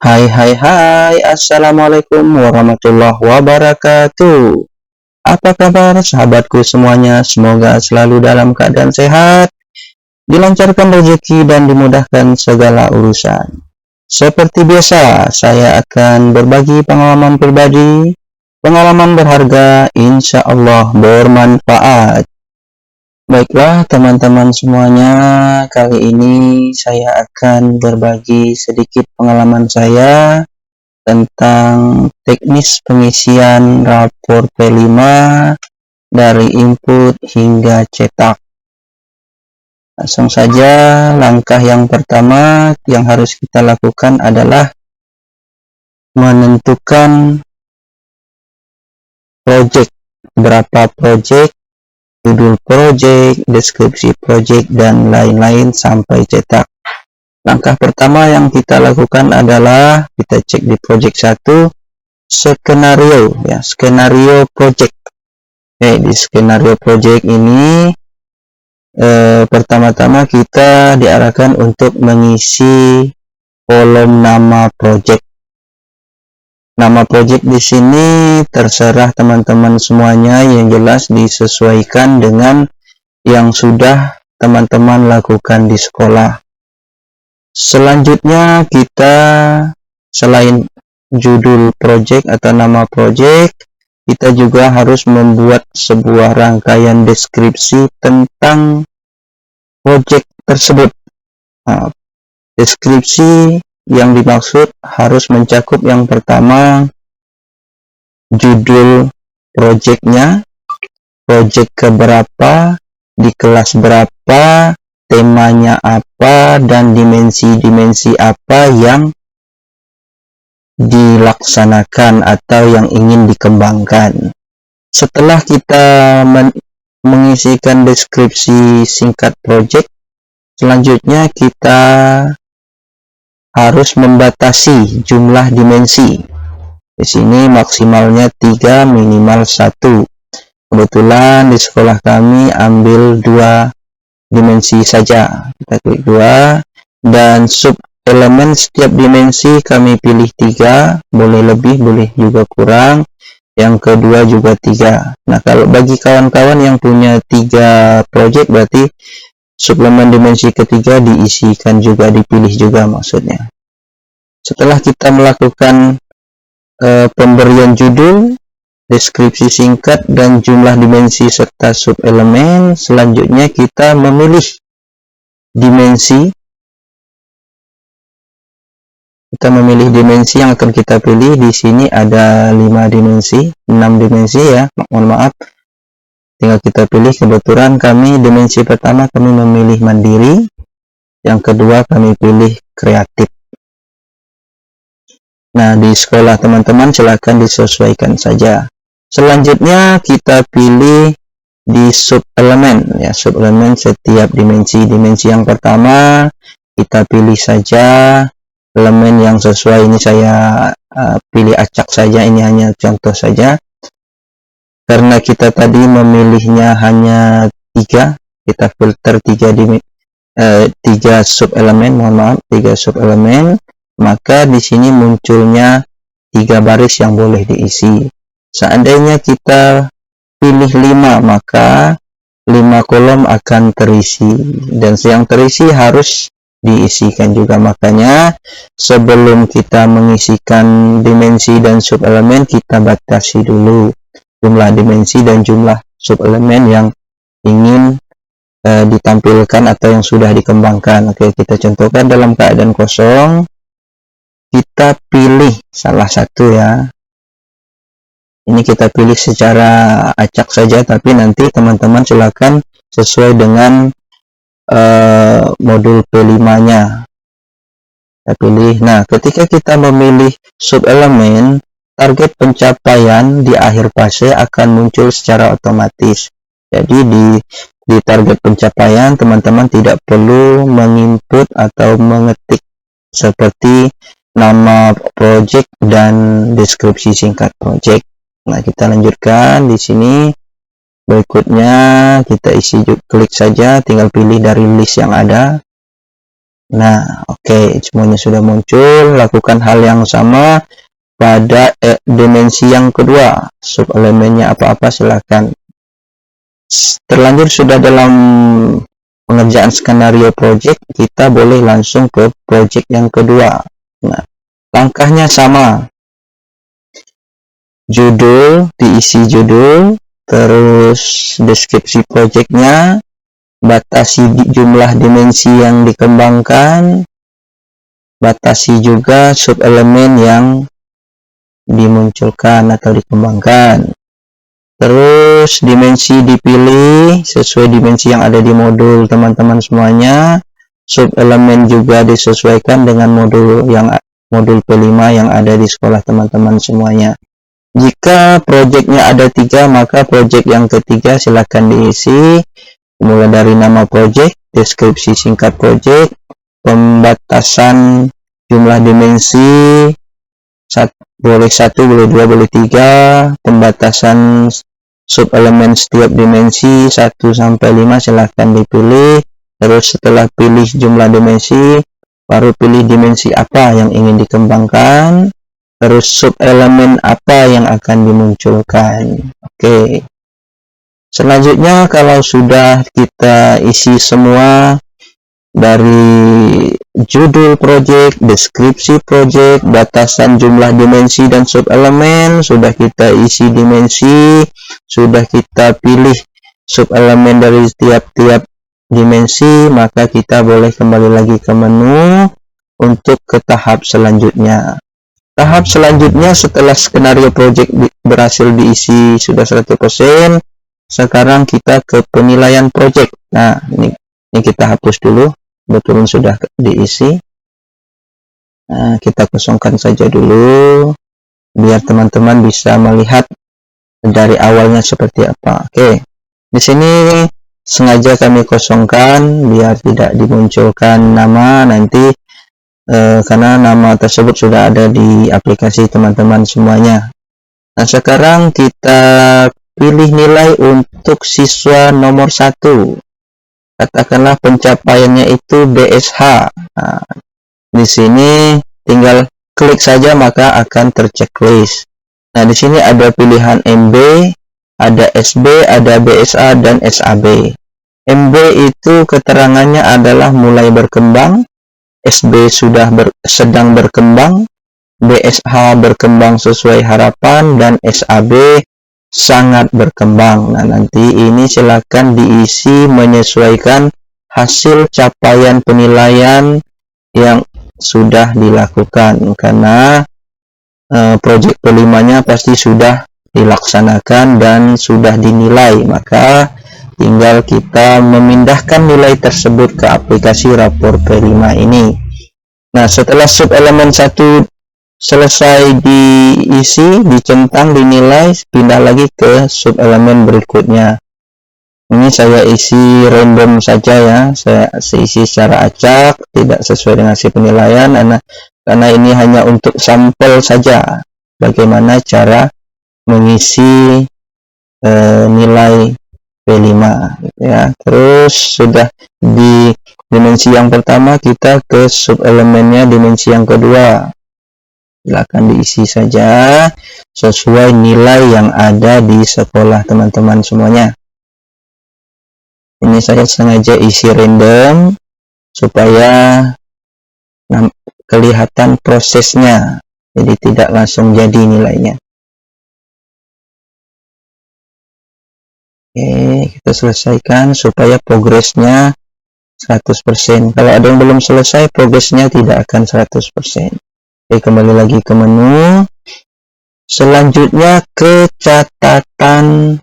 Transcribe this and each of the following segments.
Hai hai hai, Assalamualaikum warahmatullahi wabarakatuh. Apa kabar sahabatku semuanya? Semoga selalu dalam keadaan sehat, dilancarkan rezeki dan dimudahkan segala urusan. Seperti biasa, saya akan berbagi pengalaman pribadi, pengalaman berharga, insya Allah bermanfaat. Baiklah teman-teman semuanya, kali ini saya akan berbagi sedikit pengalaman saya tentang teknis pengisian rapor P5 dari input hingga cetak. Langsung saja, langkah yang pertama yang harus kita lakukan adalah menentukan project, berapa project, judul project, deskripsi project, dan lain-lain sampai cetak. Langkah pertama yang kita lakukan adalah kita cek di project 1, skenario ya, skenario project. Di skenario project ini pertama-tama kita diarahkan untuk mengisi kolom nama project. Nama project di sini terserah teman-teman semuanya, yang jelas disesuaikan dengan yang sudah teman-teman lakukan di sekolah. Selanjutnya kita selain judul project atau nama project, kita juga harus membuat sebuah rangkaian deskripsi tentang project tersebut. Nah, deskripsi yang dimaksud harus mencakup yang pertama judul projectnya, project keberapa, di kelas berapa, temanya apa, dan dimensi-dimensi apa yang dilaksanakan atau yang ingin dikembangkan. Setelah kita mengisikan deskripsi singkat project, selanjutnya kita harus membatasi jumlah dimensi. Di sini maksimalnya 3, minimal 1. Kebetulan di sekolah kami ambil 2 dimensi saja. Kita klik 2, dan sub elemen setiap dimensi kami pilih 3, boleh lebih, boleh juga kurang. Yang kedua juga 3. Nah, kalau bagi kawan-kawan yang punya 3 project, berarti suplemen dimensi ketiga diisikan juga, dipilih juga maksudnya. Setelah kita melakukan pemberian judul, deskripsi singkat, dan jumlah dimensi serta subelemen, selanjutnya kita memilih dimensi. Kita memilih dimensi yang akan kita pilih. Di sini ada 5 dimensi, 6 dimensi ya, mohon maaf. Tinggal kita pilih. Kebetulan kami dimensi pertama kami memilih mandiri, yang kedua kami pilih kreatif. Nah, di sekolah teman-teman silakan disesuaikan saja. Selanjutnya kita pilih di subelemen ya, subelemen setiap dimensi. Dimensi yang pertama kita pilih saja elemen yang sesuai. Ini saya pilih acak saja, ini hanya contoh saja. Karena kita tadi memilihnya hanya 3, kita filter 3 subelemen, mohon maaf, 3 subelemen, maka di sini munculnya 3 baris yang boleh diisi. Seandainya kita pilih 5, maka 5 kolom akan terisi, dan yang terisi harus diisikan juga. Makanya sebelum kita mengisikan dimensi dan subelemen, kita batasi dulu jumlah dimensi dan jumlah subelemen yang ingin ditampilkan atau yang sudah dikembangkan. Oke, kita contohkan dalam keadaan kosong. Kita pilih salah satu ya. Ini kita pilih secara acak saja, tapi nanti teman-teman silakan sesuai dengan modul P5-nya. Kita pilih. Nah, ketika kita memilih subelemen, target pencapaian di akhir fase akan muncul secara otomatis. Jadi di target pencapaian teman-teman tidak perlu menginput atau mengetik seperti nama project dan deskripsi singkat project. Nah, kita lanjutkan di sini. Berikutnya kita isi, klik saja, tinggal pilih dari list yang ada. Nah, oke, semuanya sudah muncul. Lakukan hal yang sama pada dimensi yang kedua. Sub elemennya apa-apa silakan. Terlanjur sudah dalam pengerjaan skenario project, kita boleh langsung ke project yang kedua. Nah, langkahnya sama. Judul, diisi judul, terus deskripsi projectnya, batasi jumlah dimensi yang dikembangkan, batasi juga sub elemen yang dimunculkan atau dikembangkan. Terus dimensi dipilih sesuai dimensi yang ada di modul teman-teman semuanya. Sub elemen juga disesuaikan dengan modul P5 yang ada di sekolah teman-teman semuanya. Jika projectnya ada 3, maka project yang ketiga silakan diisi mulai dari nama project, deskripsi singkat project, pembatasan jumlah dimensi, boleh 1, boleh 2, boleh 3, pembatasan sub elemen setiap dimensi 1 sampai 5 silahkan dipilih. Terus setelah pilih jumlah dimensi, baru pilih dimensi apa yang ingin dikembangkan, terus sub elemen apa yang akan dimunculkan. Oke. Selanjutnya, kalau sudah kita isi semua dari judul project, deskripsi project, batasan jumlah dimensi dan sub elemen, sudah kita isi dimensi, sudah kita pilih sub elemen dari tiap-tiap dimensi, maka kita boleh kembali lagi ke menu untuk ke tahap selanjutnya. Tahap selanjutnya setelah skenario project berhasil diisi sudah 100%, sekarang kita ke penilaian project. Nah, ini kita hapus dulu, kebetulan sudah diisi. Nah, kita kosongkan saja dulu biar teman-teman bisa melihat dari awalnya seperti apa. Oke, di sini sengaja kami kosongkan biar tidak dimunculkan nama nanti, karena nama tersebut sudah ada di aplikasi teman-teman semuanya. Nah, sekarang kita pilih nilai untuk siswa nomor 1. Katakanlah pencapaiannya itu BSH. Nah, di sini tinggal klik saja maka akan terchecklist. Nah, di sini ada pilihan MB, ada SB, ada BSA dan SAB. MB itu keterangannya adalah mulai berkembang, SB sudah sedang berkembang, BSH berkembang sesuai harapan, dan SAB sangat berkembang. Nah, nanti ini silakan diisi menyesuaikan hasil capaian penilaian yang sudah dilakukan, karena project P5-nya pasti sudah dilaksanakan dan sudah dinilai, maka tinggal kita memindahkan nilai tersebut ke aplikasi rapor P5 ini. Nah, setelah sub elemen 1 selesai diisi, dicentang, dinilai, pindah lagi ke sub elemen berikutnya. Ini saya isi random saja ya, saya isi secara acak, tidak sesuai dengan hasil penilaian, karena ini hanya untuk sampel saja bagaimana cara mengisi nilai P5 ya. Terus sudah di dimensi yang pertama, kita ke sub elemennya dimensi yang kedua. Silakan diisi saja sesuai nilai yang ada di sekolah teman-teman semuanya. Ini saya sengaja isi random supaya kelihatan prosesnya, jadi tidak langsung jadi nilainya. Oke, kita selesaikan supaya progresnya 100%. Kalau ada yang belum selesai, progresnya tidak akan 100%. Oke, kembali lagi ke menu. Selanjutnya ke catatan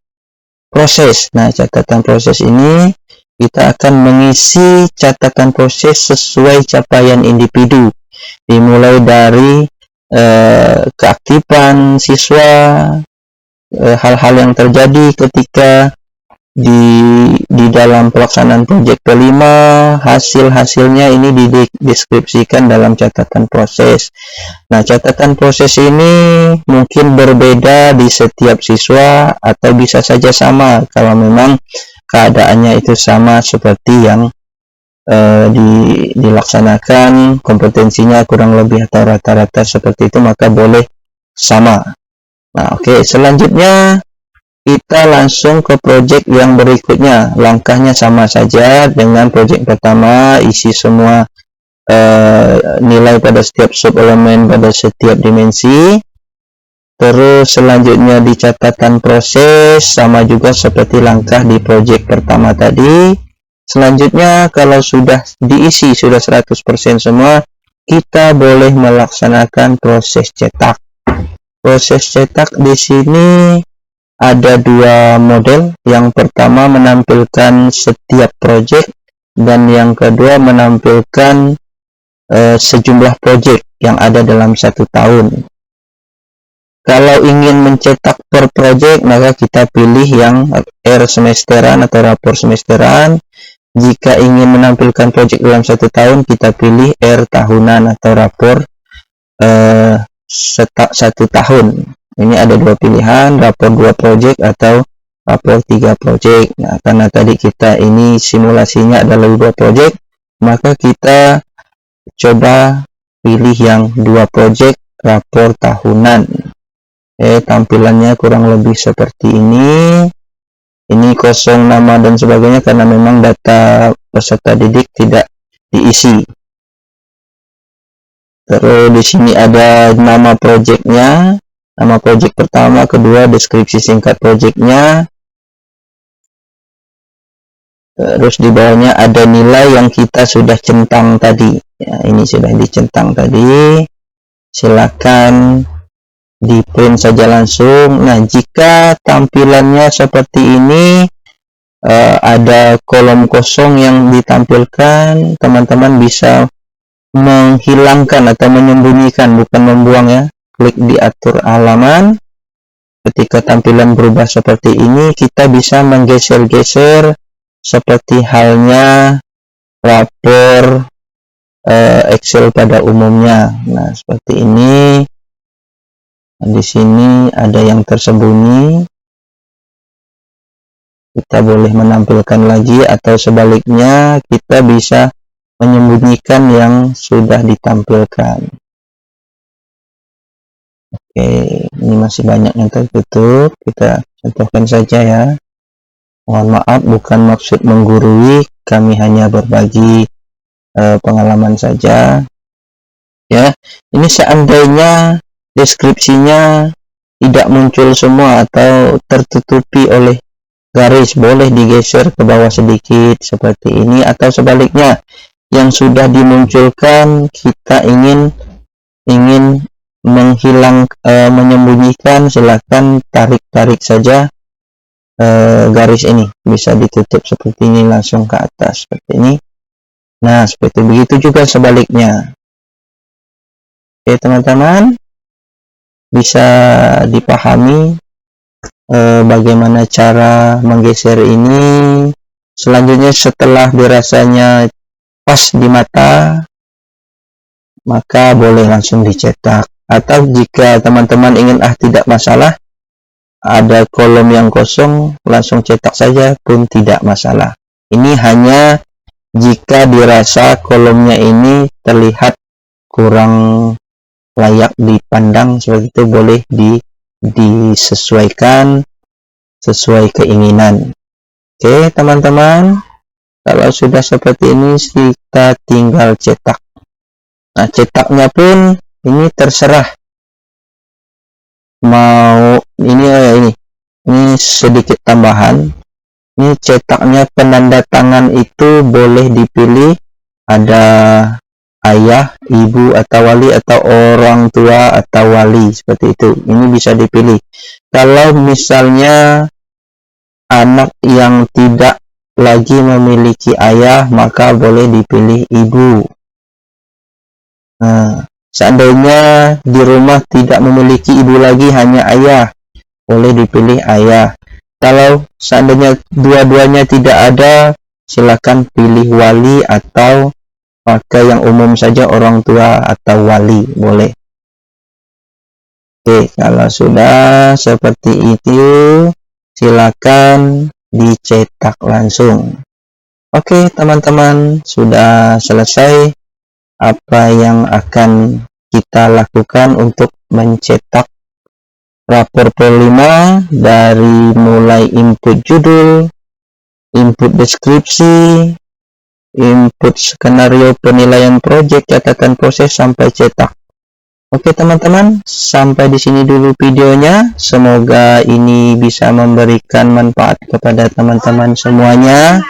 proses. Nah, catatan proses ini kita akan mengisi catatan proses sesuai capaian individu, dimulai dari keaktifan siswa, hal-hal yang terjadi ketika di dalam pelaksanaan proyek P5, hasil-hasilnya ini dideskripsikan dalam catatan proses. Nah, catatan proses ini mungkin berbeda di setiap siswa atau bisa saja sama kalau memang keadaannya itu sama seperti yang dilaksanakan, kompetensinya kurang lebih atau rata-rata seperti itu, maka boleh sama. Nah, oke, selanjutnya kita langsung ke project yang berikutnya. Langkahnya sama saja dengan project pertama, isi semua nilai pada setiap sub elemen pada setiap dimensi. Terus selanjutnya di catatan proses, sama juga seperti langkah di project pertama tadi. Selanjutnya kalau sudah diisi, sudah 100% semua, kita boleh melaksanakan proses cetak. Proses cetak di sini ada dua model. Yang pertama menampilkan setiap project, dan yang kedua menampilkan sejumlah project yang ada dalam satu tahun. Kalau ingin mencetak per project, maka kita pilih yang R semesteran atau rapor semesteran. Jika ingin menampilkan project dalam satu tahun, kita pilih R tahunan atau rapor satu tahun. Ini ada dua pilihan, rapor 2 project atau rapor 3 project. Nah, karena tadi kita ini simulasinya adalah 2 project, maka kita coba pilih yang 2 project rapor tahunan. Tampilannya kurang lebih seperti ini. Ini kosong nama dan sebagainya karena memang data peserta didik tidak diisi. Terus di sini ada nama projectnya, nama project pertama, kedua, deskripsi singkat projectnya. Terus di bawahnya ada nilai yang kita sudah centang tadi. Ya, ini sudah dicentang tadi. Silakan di print saja langsung. Nah, jika tampilannya seperti ini, ada kolom kosong yang ditampilkan, teman-teman bisa menghilangkan atau menyembunyikan, bukan membuang ya. Klik di atur halaman. Ketika tampilan berubah seperti ini, kita bisa menggeser-geser seperti halnya rapor Excel pada umumnya. Nah, seperti ini. Di sini ada yang tersembunyi, kita boleh menampilkan lagi, atau sebaliknya kita bisa menyembunyikan yang sudah ditampilkan. Oke, ini masih banyak yang tertutup, kita contohkan saja ya. Mohon maaf, bukan maksud menggurui, kami hanya berbagi pengalaman saja ya. Ini seandainya deskripsinya tidak muncul semua atau tertutupi oleh garis, boleh digeser ke bawah sedikit seperti ini, atau sebaliknya yang sudah dimunculkan kita ingin menyembunyikan, silakan tarik saja garis ini, bisa ditutup seperti ini langsung ke atas seperti ini. Nah, seperti begitu juga sebaliknya. Oke teman-teman, bisa dipahami bagaimana cara menggeser ini. Selanjutnya setelah dirasanya pas di mata, maka boleh langsung dicetak. Atau jika teman-teman ingin tidak masalah, ada kolom yang kosong, langsung cetak saja pun tidak masalah. Ini hanya jika dirasa kolomnya ini terlihat kurang layak dipandang, seperti itu boleh disesuaikan sesuai keinginan. Oke teman-teman, kalau sudah seperti ini kita tinggal cetak. Nah, cetaknya pun ini terserah mau ini sedikit tambahan. Ini cetaknya penanda tangan itu boleh dipilih, ada ayah, ibu atau wali, atau orang tua atau wali, seperti itu. Ini bisa dipilih. Kalau misalnya anak yang tidak lagi memiliki ayah, maka boleh dipilih ibu. Nah, seandainya di rumah tidak memiliki ibu lagi, hanya ayah, boleh dipilih ayah. Kalau seandainya dua-duanya tidak ada, silakan pilih wali atau pakai yang umum saja, orang tua atau wali, boleh. Oke, kalau sudah seperti itu, silakan dicetak langsung. Oke teman-teman, sudah selesai apa yang akan kita lakukan untuk mencetak rapor P5 dari mulai input judul, input deskripsi, input skenario penilaian proyek, catatan proses sampai cetak. Oke teman-teman, sampai di sini dulu videonya. Semoga ini bisa memberikan manfaat kepada teman-teman semuanya.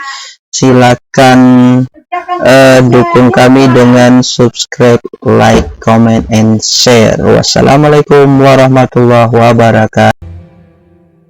Silakan dukung kami dengan subscribe, like, comment, and share. Wassalamualaikum warahmatullahi wabarakatuh.